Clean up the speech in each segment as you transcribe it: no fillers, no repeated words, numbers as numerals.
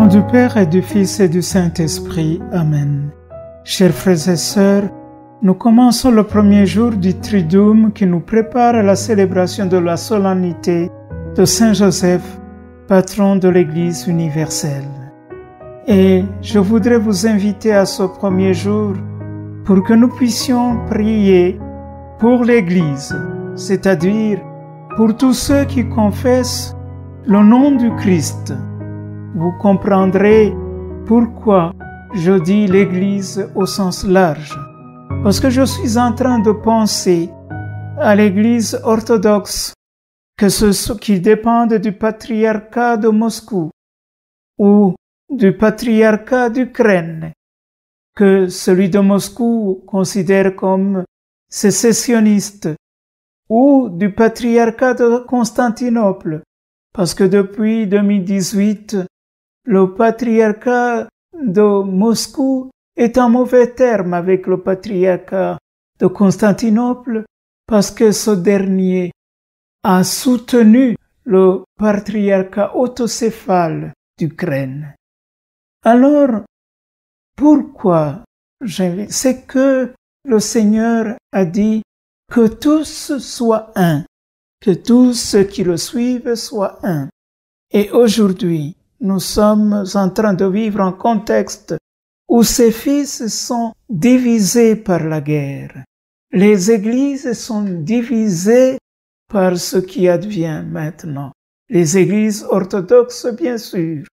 du Père et du Fils et du Saint-Esprit. Amen. Chers frères et sœurs, nous commençons le premier jour du Triduum qui nous prépare à la célébration de la solennité de Saint Joseph, patron de l'Église universelle. Et je voudrais vous inviter à ce premier jour pour que nous puissions prier pour l'Église, c'est-à-dire pour tous ceux qui confessent le nom du Christ. Vous comprendrez pourquoi je dis l'Église au sens large. Parce que je suis en train de penser à l'Église orthodoxe, que ceux qui dépendent du patriarcat de Moscou ou du patriarcat d'Ukraine, que celui de Moscou considère comme sécessionniste, ou du patriarcat de Constantinople, parce que depuis 2018, le patriarcat de Moscou est en mauvais terme avec le patriarcat de Constantinople parce que ce dernier a soutenu le patriarcat autocéphale d'Ukraine. Alors, pourquoi c'est que le Seigneur a dit que tous soient un, que tous ceux qui le suivent soient un. Et aujourd'hui, nous sommes en train de vivre un contexte où ces fils sont divisés par la guerre. Les églises sont divisées par ce qui advient maintenant. Les églises orthodoxes, bien sûr.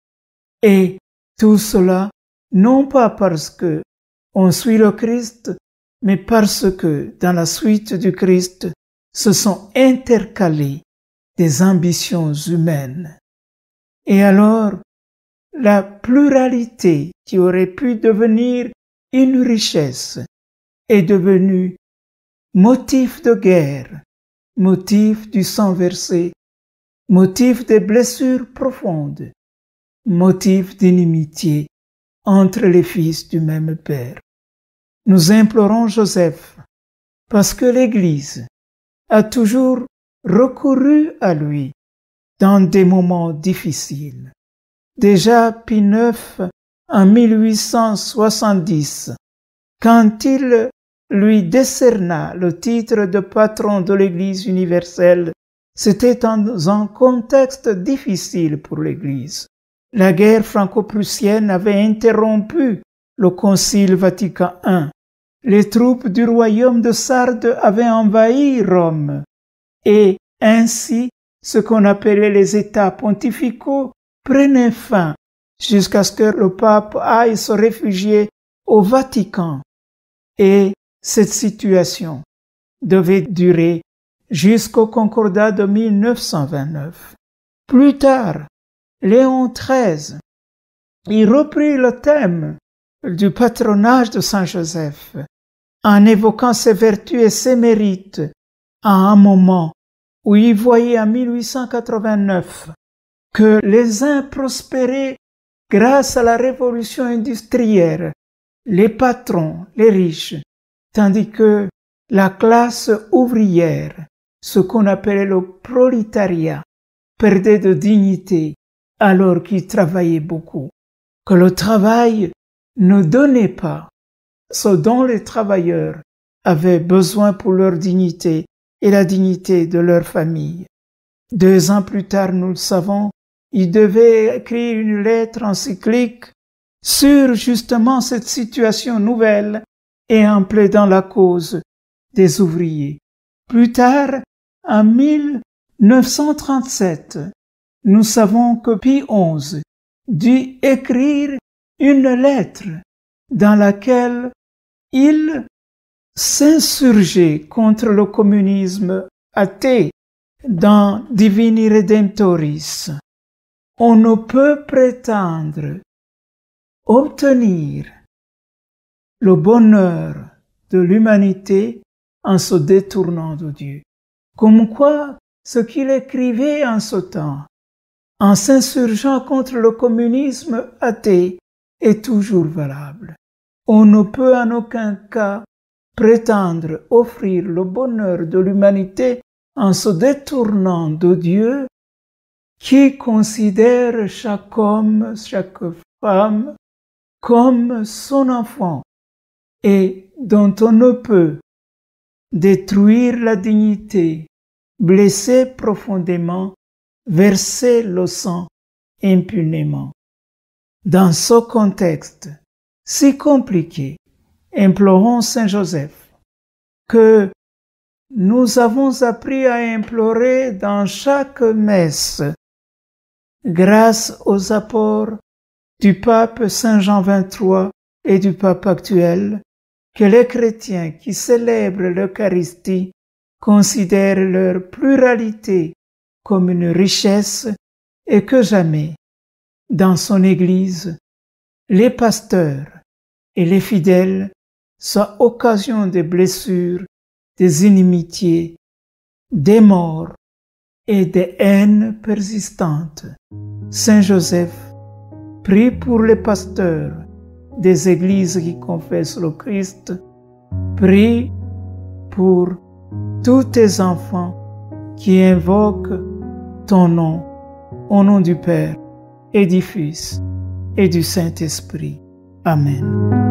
Et tout cela, non pas parce que on suit le Christ, mais parce que dans la suite du Christ, se sont intercalées des ambitions humaines. Et alors, la pluralité qui aurait pu devenir une richesse est devenue motif de guerre, motif du sang versé, motif des blessures profondes, motif d'inimitié entre les fils du même Père. Nous implorons Joseph, parce que l'Église a toujours recouru à lui dans des moments difficiles. Déjà Pie IX, en 1870, quand il lui décerna le titre de patron de l'Église universelle, c'était dans un contexte difficile pour l'Église. La guerre franco-prussienne avait interrompu le Concile Vatican I. Les troupes du royaume de Sardes avaient envahi Rome et ainsi ce qu'on appelait les États pontificaux prenaient fin jusqu'à ce que le pape aille se réfugier au Vatican. Et cette situation devait durer jusqu'au Concordat de 1929. Plus tard, Léon XIII y reprit le thème du patronage de Saint Joseph en évoquant ses vertus et ses mérites à un moment où il voyait en 1889 que les uns prospéraient grâce à la révolution industrielle, les patrons, les riches, tandis que la classe ouvrière, ce qu'on appelait le prolétariat, perdait de dignité alors qu'il travaillait beaucoup, que le travail ne donnait pas ce dont les travailleurs avaient besoin pour leur dignité et la dignité de leur famille. 2 ans plus tard, nous le savons, il devait écrire une lettre encyclique sur justement cette situation nouvelle et en plaidant la cause des ouvriers. Plus tard, en 1937, nous savons que Pie XI dut écrire une lettre dans laquelle il s'insurgeait contre le communisme athée dans Divini Redemptoris. On ne peut prétendre obtenir le bonheur de l'humanité en se détournant de Dieu. Comme quoi, ce qu'il écrivait en ce temps, en s'insurgeant contre le communisme athée, est toujours valable. On ne peut en aucun cas prétendre offrir le bonheur de l'humanité en se détournant de Dieu qui considère chaque homme, chaque femme comme son enfant et dont on ne peut détruire la dignité, blesser profondément, verser le sang impunément. Dans ce contexte si compliqué, implorons Saint Joseph, que nous avons appris à implorer dans chaque messe, grâce aux apports du pape Saint Jean XXIII et du pape actuel, que les chrétiens qui célèbrent l'Eucharistie considèrent leur pluralité comme une richesse et que jamais, dans son Église, les pasteurs et les fidèles soient occasion de blessures, des inimitiés, des morts et des haines persistantes. Saint Joseph, prie pour les pasteurs des églises qui confessent le Christ, prie pour tous tes enfants qui invoquent ton nom, au nom du Père et du Fils et du Saint-Esprit. Amen.